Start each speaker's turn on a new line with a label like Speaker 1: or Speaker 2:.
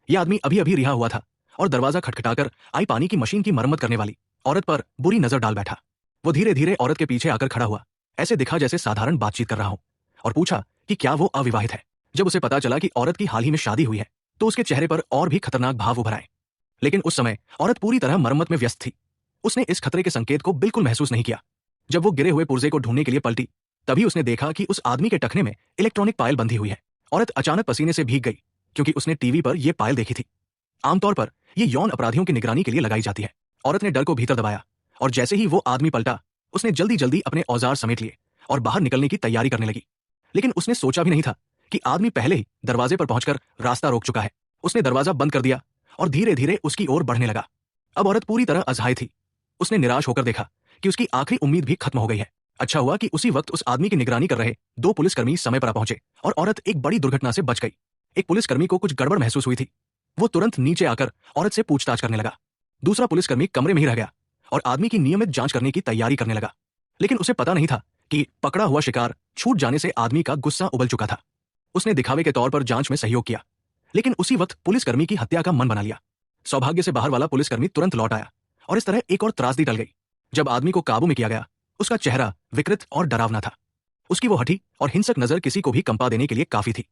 Speaker 1: यह आदमी अभी अभी रिहा हुआ था और दरवाजा खटखटाकर आई पानी की मशीन की मरम्मत करने वाली औरत पर बुरी नजर डाल बैठा। वो धीरे धीरे औरत के पीछे आकर खड़ा हुआ, ऐसे दिखा जैसे साधारण बातचीत कर रहा हो, और पूछा कि क्या वो अविवाहित है। जब उसे पता चला कि औरत की हाल ही में शादी हुई है तो उसके चेहरे पर और भी खतरनाक भाव उभर आए। लेकिन उस समय औरत पूरी तरह मरम्मत में व्यस्त थी। उसने इस खतरे के संकेत को बिल्कुल महसूस नहीं किया। जब वो गिरे हुए पुर्जे को ढूंढने के लिए पलटी, तभी उसने देखा कि उस आदमी के टखने में इलेक्ट्रॉनिक पायल बंधी हुई है। औरत अचानक पसीने से भीग गई, क्योंकि उसने टीवी पर यह पायल देखी थी। आमतौर पर यह यौन अपराधियों की निगरानी के लिए लगाई जाती है। औरत ने डर को भीतर दबाया, और जैसे ही वो आदमी पलटा, उसने जल्दी जल्दी अपने औजार समेट लिए और बाहर निकलने की तैयारी करने लगी। लेकिन उसने सोचा भी नहीं था कि आदमी पहले ही दरवाजे पर पहुंचकर रास्ता रोक चुका है। उसने दरवाजा बंद कर दिया और धीरे धीरे उसकी ओर बढ़ने लगा। अब औरत पूरी तरह अजहाय थी। उसने निराश होकर देखा कि उसकी आखिरी उम्मीद भी खत्म हो गई है। अच्छा हुआ कि उसी वक्त उस आदमी की निगरानी कर रहे 2 पुलिसकर्मी समय पर आ पहुंचे और औरत एक बड़ी दुर्घटना से बच गई। एक पुलिसकर्मी को कुछ गड़बड़ महसूस हुई थी। वो तुरंत नीचे आकर औरत से पूछताछ करने लगा। दूसरा पुलिसकर्मी कमरे में ही रह गया और आदमी की नियमित जांच करने की तैयारी करने लगा। लेकिन उसे पता नहीं था कि पकड़ा हुआ शिकार छूट जाने से आदमी का गुस्सा उबल चुका था। उसने दिखावे के तौर पर जांच में सहयोग किया, लेकिन उसी वक्त पुलिसकर्मी की हत्या का मन बना लिया। सौभाग्य से बाहर वाला पुलिसकर्मी तुरंत लौट आया और इस तरह एक और त्रासदी टल गई। जब आदमी को काबू में किया गया, उसका चेहरा विकृत और डरावना था। उसकी वो हठी और हिंसक नजर किसी को भी कंपा देने के लिए काफी थी।